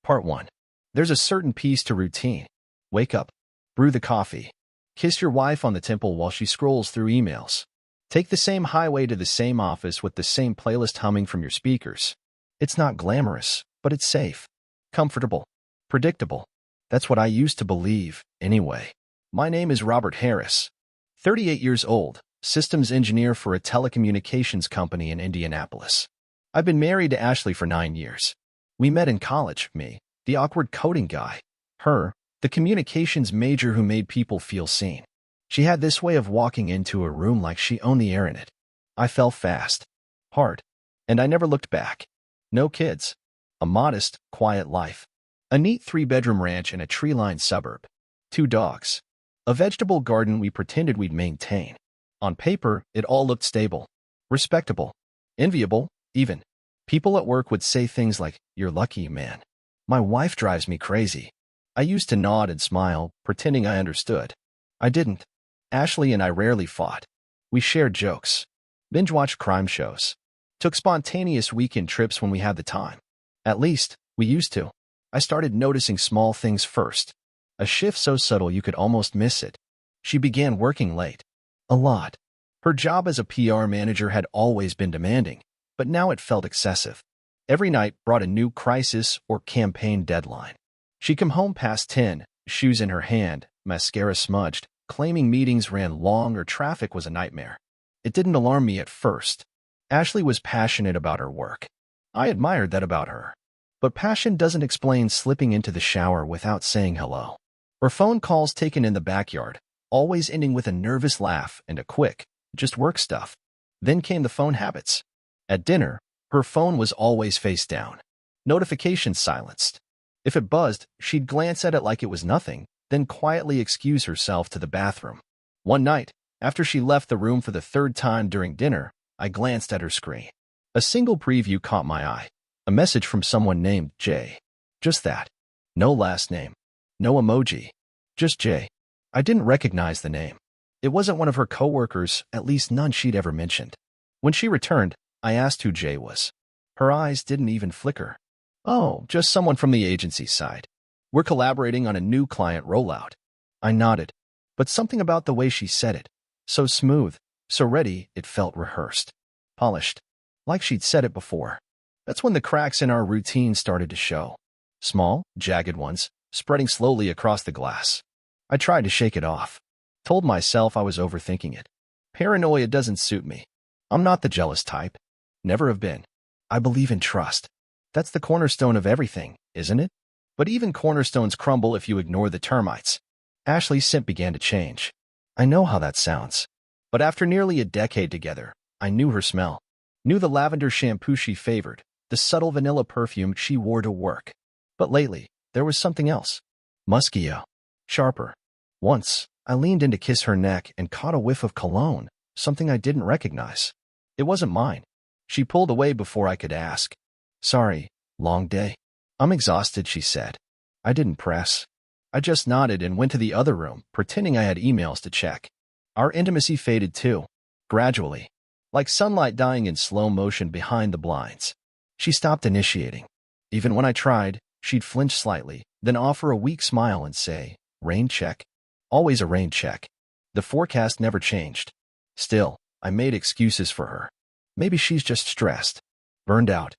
Part 1. There's a certain peace to routine. Wake up, brew the coffee, kiss your wife on the temple while she scrolls through emails. Take the same highway to the same office with the same playlist humming from your speakers. It's not glamorous, but it's safe, comfortable, predictable. That's what I used to believe, anyway. My name is Robert Harris, 38 years old, systems engineer for a telecommunications company in Indianapolis. I've been married to Ashley for 9 years. We met in college, me, the awkward coding guy, her, the communications major who made people feel seen. She had this way of walking into a room like she owned the air in it. I fell fast, hard, and I never looked back. No kids. A modest, quiet life. A neat 3-bedroom ranch in a tree-lined suburb. 2 dogs. A vegetable garden we pretended we'd maintain. On paper, it all looked stable, respectable, enviable, even. People at work would say things like, "You're lucky, man." My wife drives me crazy. I used to nod and smile, pretending I understood. I didn't. Ashley and I rarely fought. We shared jokes, binge-watched crime shows, took spontaneous weekend trips when we had the time. At least, we used to. I started noticing small things first. A shift so subtle you could almost miss it. She began working late. A lot. Her job as a PR manager had always been demanding, but now it felt excessive. Every night brought a new crisis or campaign deadline. She'd come home past 10, shoes in her hand, mascara smudged, claiming meetings ran long or traffic was a nightmare. It didn't alarm me at first. Ashley was passionate about her work. I admired that about her. But passion doesn't explain slipping into the shower without saying hello. Or phone calls taken in the backyard, always ending with a nervous laugh and a quick, just work stuff. Then came the phone habits. At dinner, her phone was always face down. Notifications silenced. If it buzzed, she'd glance at it like it was nothing, then quietly excuse herself to the bathroom. One night, after she left the room for the 3rd time during dinner, I glanced at her screen. A single preview caught my eye. A message from someone named Jay. Just that. No last name. No emoji. Just Jay. I didn't recognize the name. It wasn't one of her coworkers, at least none she'd ever mentioned. When she returned, I asked who Jay was. Her eyes didn't even flicker. "Oh, just someone from the agency side. We're collaborating on a new client rollout." I nodded, but something about the way she said it, so smooth, so ready, it felt rehearsed, polished, like she'd said it before. That's when the cracks in our routine started to show. Small, jagged ones, spreading slowly across the glass. I tried to shake it off. Told myself I was overthinking it. Paranoia doesn't suit me. I'm not the jealous type. Never have been. I believe in trust. That's the cornerstone of everything, isn't it? But even cornerstones crumble if you ignore the termites. Ashley's scent began to change. I know how that sounds. But after nearly a decade together, I knew her smell. Knew the lavender shampoo she favored, the subtle vanilla perfume she wore to work. But lately, there was something else. Muskier. Sharper. Once, I leaned in to kiss her neck and caught a whiff of cologne, something I didn't recognize. It wasn't mine. She pulled away before I could ask. "Sorry, long day." "I'm exhausted," she said. I didn't press. I just nodded and went to the other room, pretending I had emails to check. Our intimacy faded too, gradually, like sunlight dying in slow motion behind the blinds. She stopped initiating. Even when I tried, she'd flinch slightly, then offer a weak smile and say, "Rain check?" Always a rain check. The forecast never changed. Still, I made excuses for her. Maybe she's just stressed, burned out,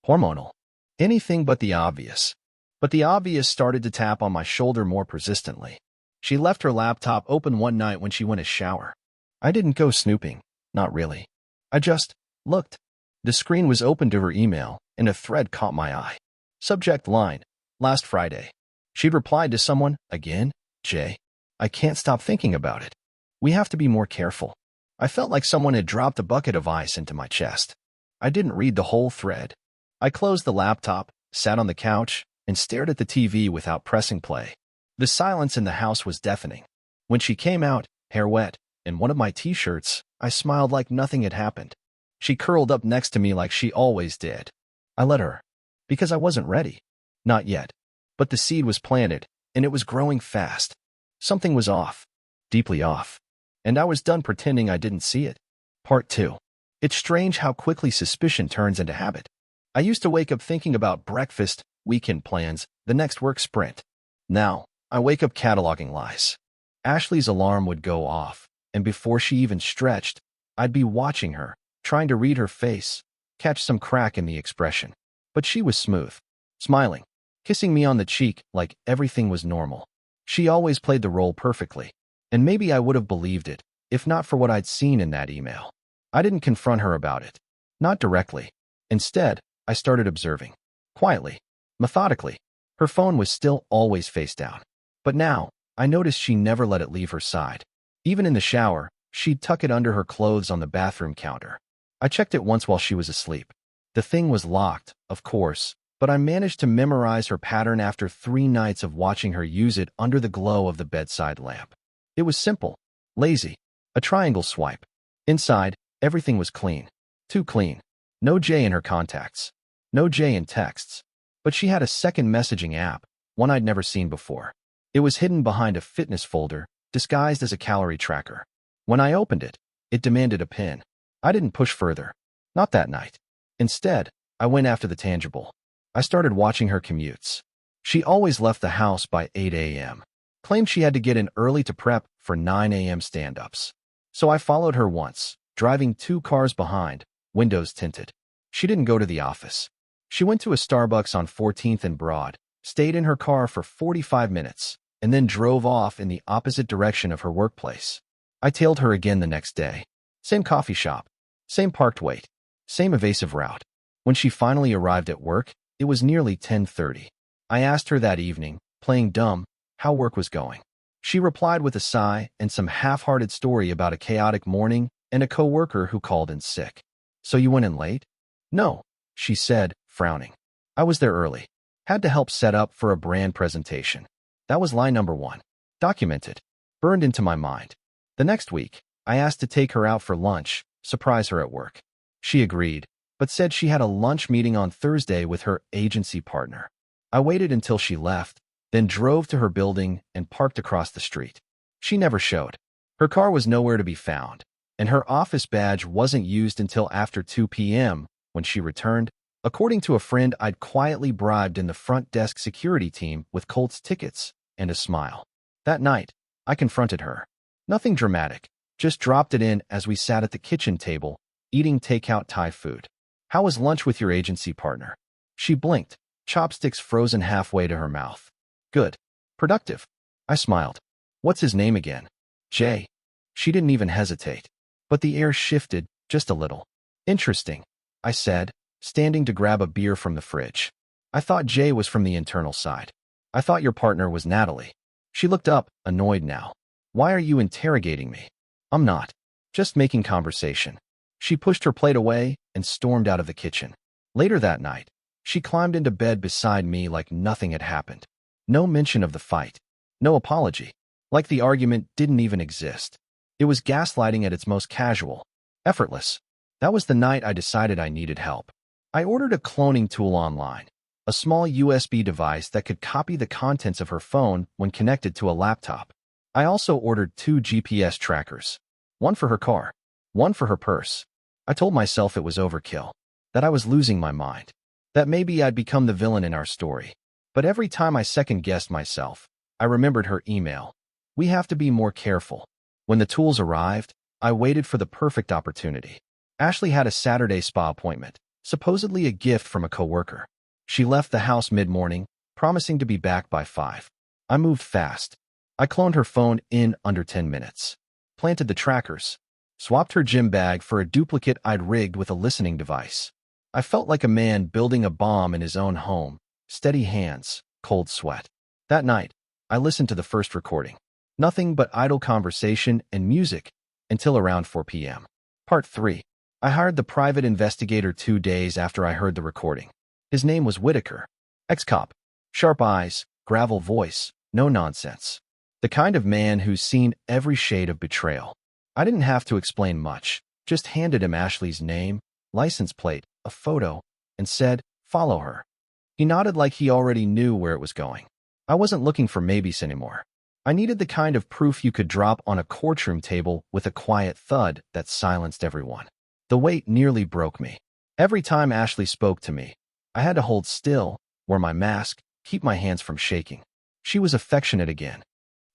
hormonal. Anything but the obvious. But the obvious started to tap on my shoulder more persistently. She left her laptop open one night when she went to shower. I didn't go snooping, not really. I just looked. The screen was open to her email, and a thread caught my eye. Subject line, "Last Friday." She'd replied to someone, "Again, Jay?" I can't stop thinking about it. We have to be more careful. I felt like someone had dropped a bucket of ice into my chest. I didn't read the whole thread. I closed the laptop, sat on the couch, and stared at the TV without pressing play. The silence in the house was deafening. When she came out, hair wet, in one of my t-shirts, I smiled like nothing had happened. She curled up next to me like she always did. I let her, because I wasn't ready. Not yet. But the seed was planted, and it was growing fast. Something was off, deeply off, and I was done pretending I didn't see it. Part 2. It's strange how quickly suspicion turns into habit. I used to wake up thinking about breakfast, weekend plans, the next work sprint. Now, I wake up cataloging lies. Ashley's alarm would go off, and before she even stretched, I'd be watching her, trying to read her face, catch some crack in the expression. But she was smooth, smiling, kissing me on the cheek like everything was normal. She always played the role perfectly, and maybe I would have believed it, if not for what I'd seen in that email. I didn't confront her about it. Not directly. Instead, I started observing. Quietly, methodically. Her phone was still always face down. But now, I noticed she never let it leave her side. Even in the shower, she'd tuck it under her clothes on the bathroom counter. I checked it once while she was asleep. The thing was locked, of course, but I managed to memorize her pattern after 3 nights of watching her use it under the glow of the bedside lamp. It was simple, lazy, a triangle swipe. Inside, everything was clean. Too clean. No J in her contacts. No J in texts. But she had a second messaging app, one I'd never seen before. It was hidden behind a fitness folder, disguised as a calorie tracker. When I opened it, it demanded a PIN. I didn't push further. Not that night. Instead, I went after the tangible. I started watching her commutes. She always left the house by 8 a.m. Claimed she had to get in early to prep for 9 a.m. stand-ups. So I followed her once, driving 2 cars behind, windows tinted. She didn't go to the office. She went to a Starbucks on 14th and Broad, stayed in her car for 45 minutes, and then drove off in the opposite direction of her workplace. I tailed her again the next day. Same coffee shop, same parked wait, same evasive route. When she finally arrived at work, it was nearly 10:30. I asked her that evening, playing dumb, how work was going. She replied with a sigh and some half-hearted story about a chaotic morning and a coworker who called in sick. So you went in late? No, she said, frowning. I was there early. Had to help set up for a brand presentation. That was lie number 1. Documented. Burned into my mind. The next week, I asked to take her out for lunch, surprise her at work. She agreed, but said she had a lunch meeting on Thursday with her agency partner. I waited until she left, then drove to her building and parked across the street. She never showed. Her car was nowhere to be found, and her office badge wasn't used until after 2 p.m. when she returned, according to a friend I'd quietly bribed in the front desk security team with Colt's tickets and a smile. That night, I confronted her. Nothing dramatic, just dropped it in as we sat at the kitchen table, eating takeout Thai food. How was lunch with your agency partner? She blinked, chopsticks frozen halfway to her mouth. Good. Productive. I smiled. What's his name again? Jay. She didn't even hesitate. But the air shifted, just a little. Interesting, I said, standing to grab a beer from the fridge. I thought Jay was from the internal side. I thought your partner was Natalie. She looked up, annoyed now. Why are you interrogating me? I'm not. Just making conversation. She pushed her plate away and stormed out of the kitchen. Later that night, she climbed into bed beside me like nothing had happened. No mention of the fight. No apology. Like the argument didn't even exist. It was gaslighting at its most casual. Effortless. That was the night I decided I needed help. I ordered a cloning tool online. A small USB device that could copy the contents of her phone when connected to a laptop. I also ordered 2 GPS trackers. One for her car. One for her purse. I told myself it was overkill. That I was losing my mind. That maybe I'd become the villain in our story. But every time I second-guessed myself, I remembered her email. We have to be more careful. When the tools arrived, I waited for the perfect opportunity. Ashley had a Saturday spa appointment, supposedly a gift from a coworker. She left the house mid-morning, promising to be back by 5. I moved fast. I cloned her phone in under 10 minutes. Planted the trackers. Swapped her gym bag for a duplicate I'd rigged with a listening device. I felt like a man building a bomb in his own home. Steady hands, cold sweat. That night, I listened to the first recording. Nothing but idle conversation and music until around 4 p.m. Part 3. I hired the private investigator 2 days after I heard the recording. His name was Whitaker. Ex-cop. Sharp eyes, gravel voice, no nonsense. The kind of man who's seen every shade of betrayal. I didn't have to explain much, just handed him Ashley's name, license plate, a photo, and said, follow her. He nodded like he already knew where it was going. I wasn't looking for maybes anymore. I needed the kind of proof you could drop on a courtroom table with a quiet thud that silenced everyone. The weight nearly broke me. Every time Ashley spoke to me, I had to hold still, wear my mask, keep my hands from shaking. She was affectionate again.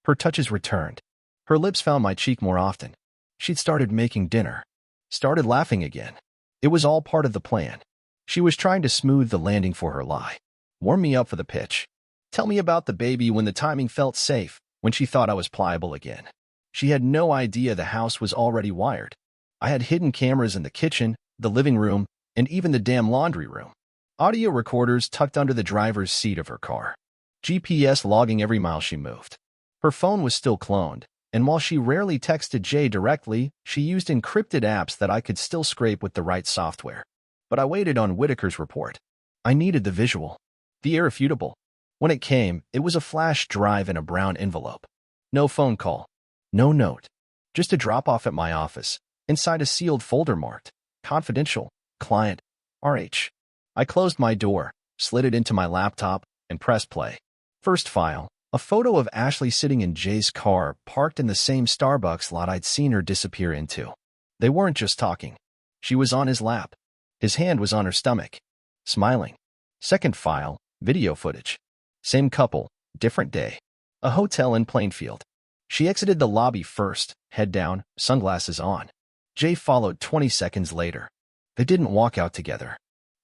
Her touches returned. Her lips found my cheek more often. She'd started making dinner. Started laughing again. It was all part of the plan. She was trying to smooth the landing for her lie. Warm me up for the pitch. Tell me about the baby when the timing felt safe, when she thought I was pliable again. She had no idea the house was already wired. I had hidden cameras in the kitchen, the living room, and even the damn laundry room. Audio recorders tucked under the driver's seat of her car. GPS logging every mile she moved. Her phone was still cloned, and while she rarely texted Jay directly, she used encrypted apps that I could still scrape with the right software. But I waited on Whitaker's report. I needed the visual, the irrefutable. When it came, it was a flash drive in a brown envelope. No phone call, no note, just a drop-off at my office, inside a sealed folder marked, Confidential, Client, RH. I closed my door, slid it into my laptop, and pressed play. First file, a photo of Ashley sitting in Jay's car, parked in the same Starbucks lot I'd seen her disappear into. They weren't just talking. She was on his lap. His hand was on her stomach, smiling. Second file, video footage. Same couple, different day. A hotel in Plainfield. She exited the lobby first, head down, sunglasses on. Jay followed 20 seconds later. They didn't walk out together.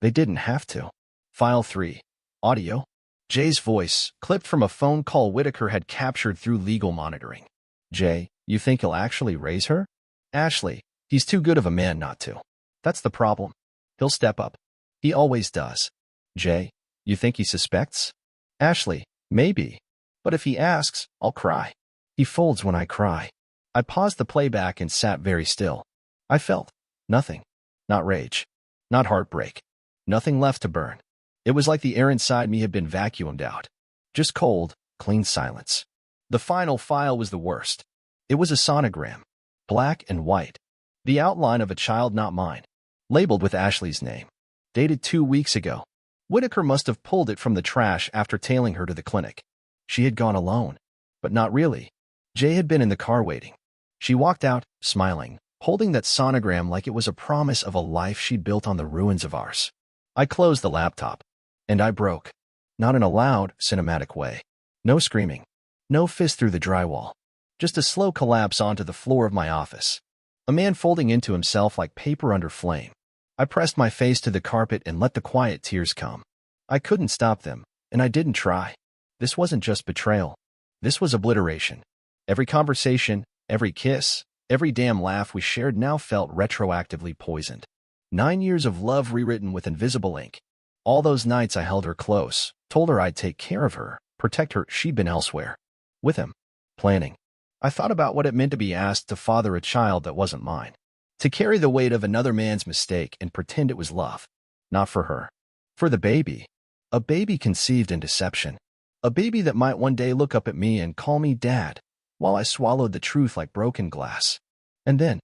They didn't have to. File 3. Audio. Jay's voice, clipped from a phone call Whitaker had captured through legal monitoring. Jay, you think he'll actually raise her? Ashley, he's too good of a man not to. That's the problem. He'll step up. He always does. Jay, you think he suspects? Ashley, maybe. But if he asks, I'll cry. He folds when I cry. I paused the playback and sat very still. I felt nothing. Not rage. Not heartbreak. Nothing left to burn. It was like the air inside me had been vacuumed out. Just cold, clean silence. The final file was the worst. It was a sonogram. Black and white. The outline of a child not mine. Labeled with Ashley's name. Dated 2 weeks ago. Whitaker must have pulled it from the trash after tailing her to the clinic. She had gone alone. But not really. Jay had been in the car waiting. She walked out, smiling, holding that sonogram like it was a promise of a life she'd built on the ruins of ours. I closed the laptop. And I broke. Not in a loud, cinematic way. No screaming. No fist through the drywall. Just a slow collapse onto the floor of my office. A man folding into himself like paper under flame. I pressed my face to the carpet and let the quiet tears come. I couldn't stop them, and I didn't try. This wasn't just betrayal. This was obliteration. Every conversation, every kiss, every damn laugh we shared now felt retroactively poisoned. 9 years of love rewritten with invisible ink. All those nights I held her close, told her I'd take care of her, protect her. She'd been elsewhere. With him. Planning. I thought about what it meant to be asked to father a child that wasn't mine. To carry the weight of another man's mistake and pretend it was love. Not for her. For the baby. A baby conceived in deception. A baby that might one day look up at me and call me Dad, while I swallowed the truth like broken glass. And then,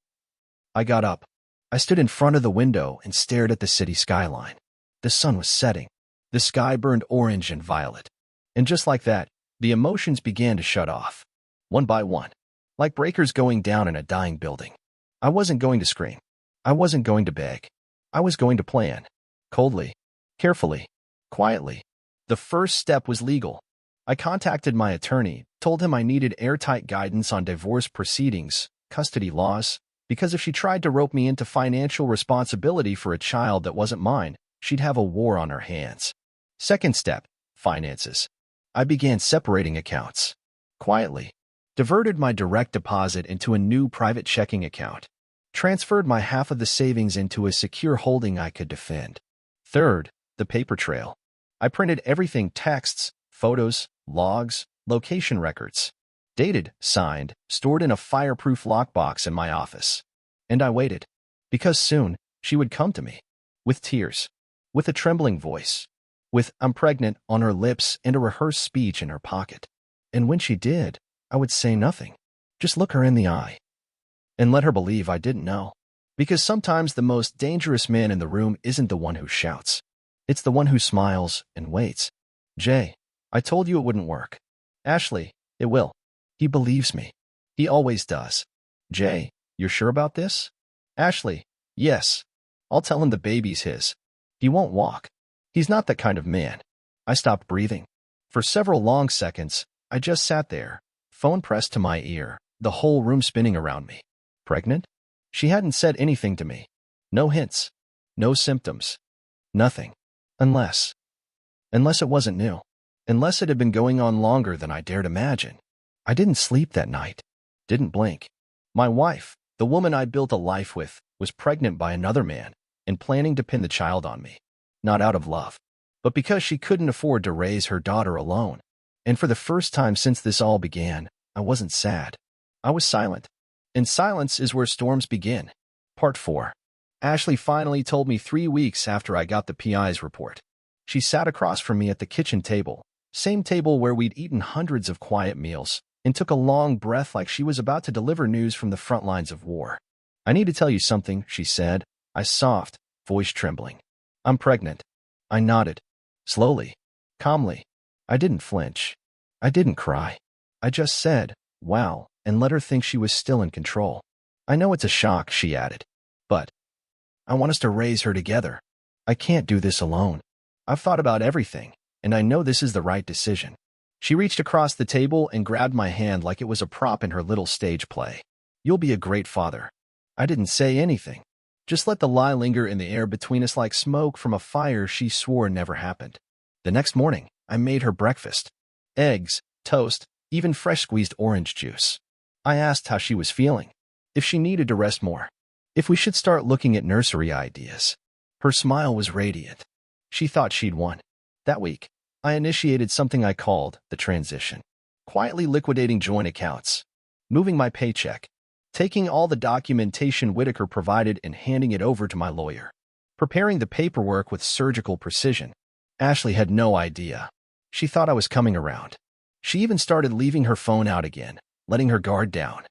I got up. I stood in front of the window and stared at the city skyline. The sun was setting. The sky burned orange and violet. And just like that, the emotions began to shut off. One by one. Like breakers going down in a dying building. I wasn't going to scream. I wasn't going to beg. I was going to plan. Coldly. Carefully. Quietly. The first step was legal. I contacted my attorney, told him I needed airtight guidance on divorce proceedings, custody laws, because if she tried to rope me into financial responsibility for a child that wasn't mine, she'd have a war on her hands. Second step, finances. I began separating accounts. Quietly. Diverted my direct deposit into a new private checking account. Transferred my half of the savings into a secure holding I could defend. Third, the paper trail. I printed everything: texts, photos, logs, location records. Dated, signed, stored in a fireproof lockbox in my office. And I waited. Because soon, she would come to me. With tears. With a trembling voice. With "I'm pregnant" on her lips and a rehearsed speech in her pocket. And when she did, I would say nothing. Just look her in the eye. And let her believe I didn't know. Because sometimes the most dangerous man in the room isn't the one who shouts. It's the one who smiles and waits. Jay, I told you it wouldn't work. Ashley, it will. He believes me. He always does. Jay, you're sure about this? Ashley, yes. I'll tell him the baby's his. He won't walk. He's not that kind of man. I stopped breathing. For several long seconds, I just sat there, phone pressed to my ear, the whole room spinning around me. Pregnant? She hadn't said anything to me. No hints. No symptoms. Nothing. Unless it wasn't new. Unless it had been going on longer than I dared imagine. I didn't sleep that night. Didn't blink. My wife, the woman I built a life with, was pregnant by another man and planning to pin the child on me. Not out of love, but because she couldn't afford to raise her daughter alone. And for the first time since this all began, I wasn't sad. I was silent. And silence is where storms begin. Part 4. Ashley finally told me 3 weeks after I got the PI's report. She sat across from me at the kitchen table, same table where we'd eaten hundreds of quiet meals, and took a long breath like she was about to deliver news from the front lines of war. I need to tell you something, she said, I soft, voice trembling. I'm pregnant. I nodded. Slowly. Calmly. I didn't flinch. I didn't cry. I just said, wow, and let her think she was still in control. I know it's a shock, she added. But I want us to raise her together. I can't do this alone. I've thought about everything, and I know this is the right decision. She reached across the table and grabbed my hand like it was a prop in her little stage play. You'll be a great father. I didn't say anything. Just let the lie linger in the air between us like smoke from a fire she swore never happened. The next morning, I made her breakfast. Eggs, toast, even fresh squeezed orange juice. I asked how she was feeling, if she needed to rest more, if we should start looking at nursery ideas. Her smile was radiant. She thought she'd won. That week, I initiated something I called the transition. Quietly liquidating joint accounts, moving my paycheck, taking all the documentation Whitaker provided and handing it over to my lawyer, preparing the paperwork with surgical precision. Ashley had no idea. She thought I was coming around. She even started leaving her phone out again, letting her guard down.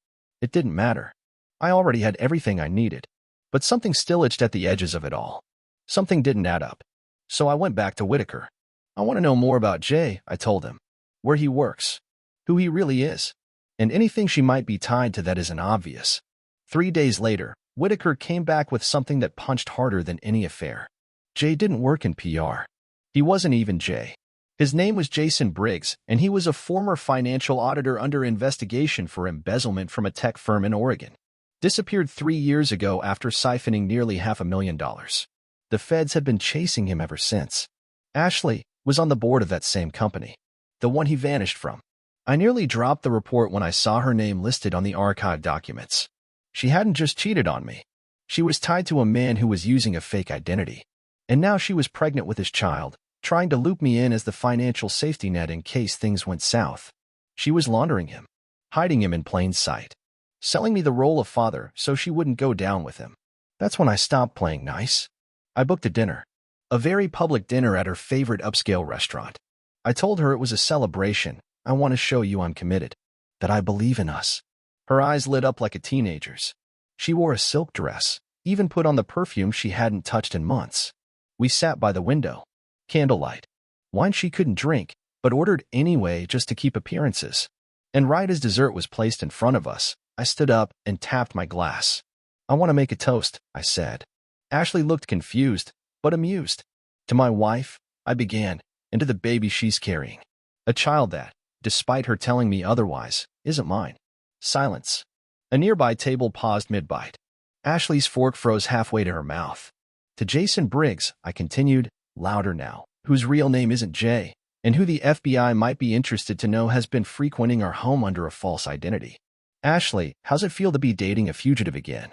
It didn't matter. I already had everything I needed. But something still itched at the edges of it all. Something didn't add up. So I went back to Whitaker. I want to know more about Jay, I told him. Where he works. Who he really is. And anything she might be tied to that isn't obvious. 3 days later, Whitaker came back with something that punched harder than any affair. Jay didn't work in PR. He wasn't even Jay. His name was Jason Briggs, and he was a former financial auditor under investigation for embezzlement from a tech firm in Oregon. Disappeared 3 years ago after siphoning nearly $500,000. The feds had been chasing him ever since. Ashley was on the board of that same company, the one he vanished from. I nearly dropped the report when I saw her name listed on the archived documents. She hadn't just cheated on me. She was tied to a man who was using a fake identity. And now she was pregnant with his child, trying to loop me in as the financial safety net in case things went south. She was laundering him, hiding him in plain sight, selling me the role of father so she wouldn't go down with him. That's when I stopped playing nice. I booked a dinner, a very public dinner at her favorite upscale restaurant. I told her it was a celebration. I want to show you I'm committed, that I believe in us. Her eyes lit up like a teenager's. She wore a silk dress, even put on the perfume she hadn't touched in months. We sat by the window. Candlelight. Wine she couldn't drink, but ordered anyway just to keep appearances. And right as dessert was placed in front of us, I stood up and tapped my glass. I want to make a toast, I said. Ashley looked confused, but amused. To my wife, I began, and to the baby she's carrying. A child that, despite her telling me otherwise, isn't mine. Silence. A nearby table paused mid-bite. Ashley's fork froze halfway to her mouth. To Jason Briggs, I continued, louder now, whose real name isn't Jay, and who the FBI might be interested to know has been frequenting our home under a false identity. Ashley, how's it feel to be dating a fugitive again?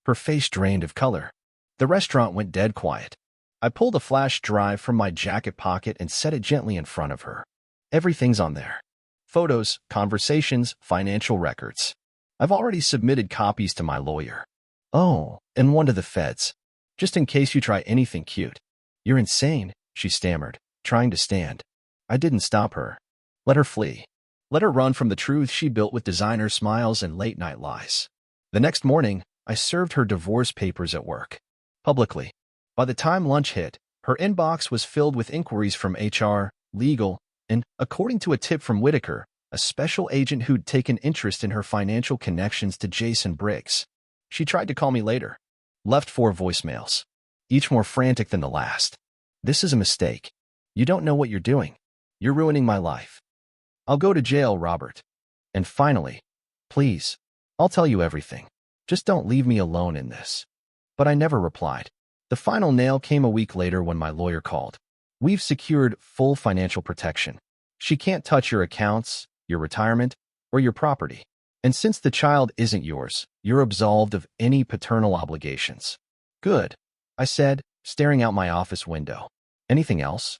Her face drained of color. The restaurant went dead quiet. I pulled a flash drive from my jacket pocket and set it gently in front of her. Everything's on there. Photos, conversations, financial records. I've already submitted copies to my lawyer. Oh, and one to the feds. Just in case you try anything cute. You're insane, she stammered, trying to stand. I didn't stop her. Let her flee. Let her run from the truth she built with designer smiles and late-night lies. The next morning, I served her divorce papers at work. Publicly. By the time lunch hit, her inbox was filled with inquiries from HR, legal, and, according to a tip from Whitaker, a special agent who'd taken interest in her financial connections to Jason Briggs. She tried to call me later. Left 4 voicemails. Each more frantic than the last. This is a mistake. You don't know what you're doing. You're ruining my life. I'll go to jail, Robert. And finally, please, I'll tell you everything. Just don't leave me alone in this. But I never replied. The final nail came a week later when my lawyer called. We've secured full financial protection. She can't touch your accounts, your retirement, or your property. And since the child isn't yours, you're absolved of any paternal obligations. Good, I said, staring out my office window. Anything else?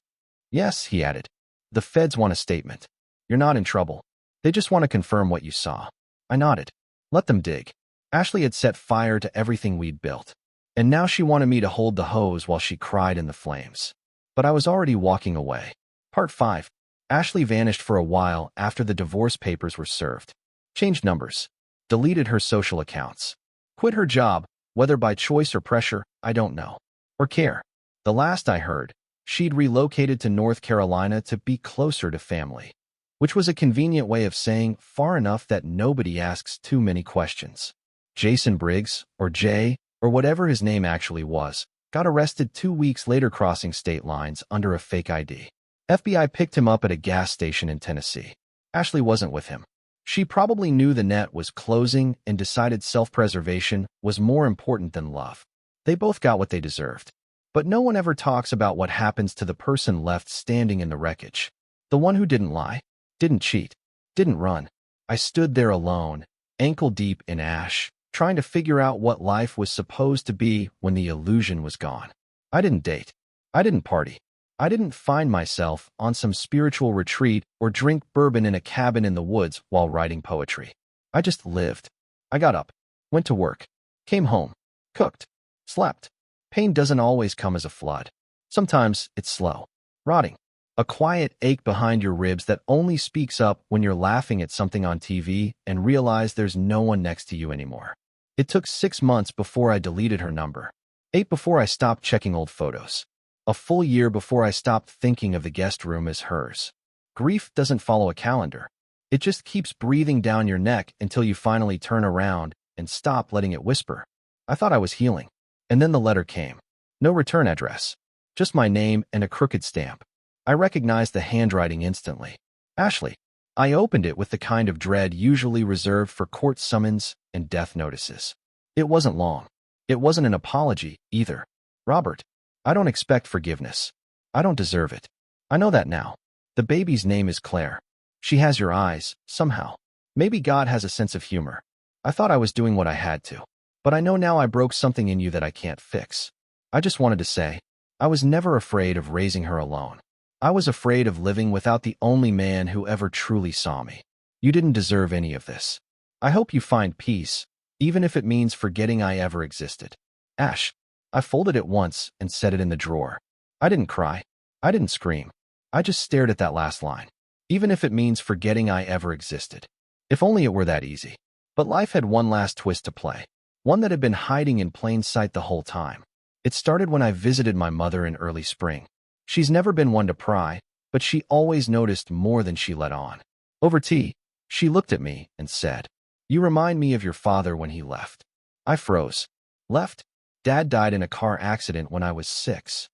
Yes, he added. The feds want a statement. You're not in trouble. They just want to confirm what you saw. I nodded. Let them dig. Ashley had set fire to everything we'd built. And now she wanted me to hold the hose while she cried in the flames. But I was already walking away. Part 5. Ashley vanished for a while after the divorce papers were served. Changed numbers. Deleted her social accounts. Quit her job, whether by choice or pressure, I don't know. Or care. The last I heard, she'd relocated to North Carolina to be closer to family. Which was a convenient way of saying far enough that nobody asks too many questions. Jason Briggs, or Jay, or whatever his name actually was, got arrested 2 weeks later crossing state lines under a fake ID. FBI picked him up at a gas station in Tennessee. Ashley wasn't with him. She probably knew the net was closing and decided self-preservation was more important than love. They both got what they deserved. But no one ever talks about what happens to the person left standing in the wreckage. The one who didn't lie, didn't cheat, didn't run. I stood there alone, ankle deep in ash, trying to figure out what life was supposed to be when the illusion was gone. I didn't date. I didn't party. I didn't find myself on some spiritual retreat or drink bourbon in a cabin in the woods while writing poetry. I just lived. I got up, went to work, came home, cooked, slept. Pain doesn't always come as a flood. Sometimes it's slow, rotting. A quiet ache behind your ribs that only speaks up when you're laughing at something on TV and realize there's no one next to you anymore. It took 6 months before I deleted her number. 8 before I stopped checking old photos. A full year before I stopped thinking of the guest room as hers. Grief doesn't follow a calendar. It just keeps breathing down your neck until you finally turn around and stop letting it whisper. I thought I was healing. And then the letter came. No return address. Just my name and a crooked stamp. I recognized the handwriting instantly. Ashley. I opened it with the kind of dread usually reserved for court summons and death notices. It wasn't long. It wasn't an apology, either. Robert, I don't expect forgiveness. I don't deserve it. I know that now. The baby's name is Claire. She has your eyes, somehow. Maybe God has a sense of humor. I thought I was doing what I had to. But I know now I broke something in you that I can't fix. I just wanted to say, I was never afraid of raising her alone. I was afraid of living without the only man who ever truly saw me. You didn't deserve any of this. I hope you find peace, even if it means forgetting I ever existed. Ash. I folded it once and set it in the drawer. I didn't cry. I didn't scream. I just stared at that last line. Even if it means forgetting I ever existed. If only it were that easy. But life had one last twist to play. One that had been hiding in plain sight the whole time. It started when I visited my mother in early spring. She's never been one to pry, but she always noticed more than she let on. Over tea, she looked at me and said, "You remind me of your father when he left." I froze. Left? Dad died in a car accident when I was 6.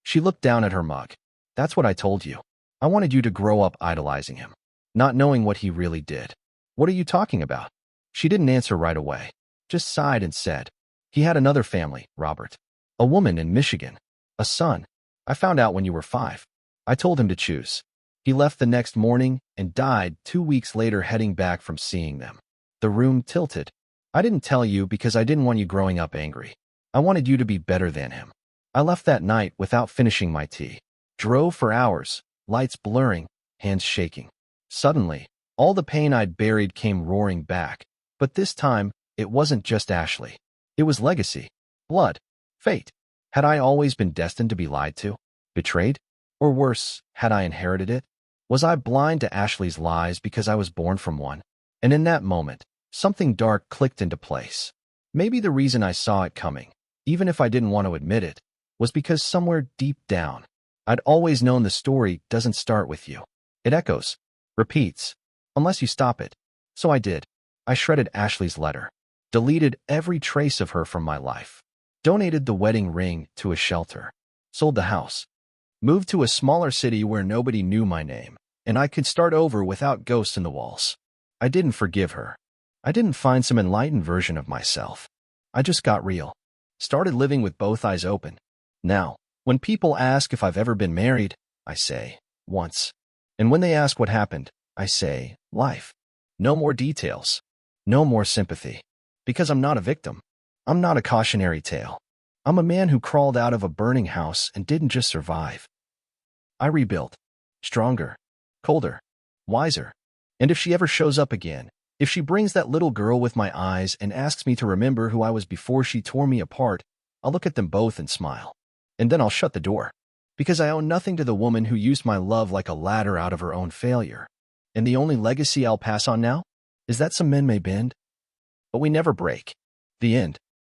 She looked down at her mug. That's what I told you. I wanted you to grow up idolizing him, not knowing what he really did. What are you talking about? She didn't answer right away, just sighed and said, "He had another family, Robert. A woman in Michigan. A son. I found out when you were 5. I told him to choose. He left the next morning and died 2 weeks later heading back from seeing them." The room tilted. I didn't tell you because I didn't want you growing up angry. I wanted you to be better than him. I left that night without finishing my tea. Drove for hours, lights blurring, hands shaking. Suddenly, all the pain I'd buried came roaring back. But this time, it wasn't just Ashley. It was legacy, blood, fate. Had I always been destined to be lied to? Betrayed? Or worse, had I inherited it? Was I blind to Ashley's lies because I was born from one? And in that moment, something dark clicked into place. Maybe the reason I saw it coming, even if I didn't want to admit it, was because somewhere deep down, I'd always known the story doesn't start with you. It echoes, repeats, unless you stop it. So I did. I shredded Ashley's letter, deleted every trace of her from my life, donated the wedding ring to a shelter, sold the house. Moved to a smaller city where nobody knew my name, and I could start over without ghosts in the walls. I didn't forgive her. I didn't find some enlightened version of myself. I just got real. Started living with both eyes open. Now, when people ask if I've ever been married, I say, once. And when they ask what happened, I say, life. No more details. No more sympathy. Because I'm not a victim. I'm not a cautionary tale. I'm a man who crawled out of a burning house and didn't just survive. I rebuilt. Stronger. Colder. Wiser. And if she ever shows up again, if she brings that little girl with my eyes and asks me to remember who I was before she tore me apart, I'll look at them both and smile. And then I'll shut the door. Because I owe nothing to the woman who used my love like a ladder out of her own failure. And the only legacy I'll pass on now is that some men may bend, but we never break. The end.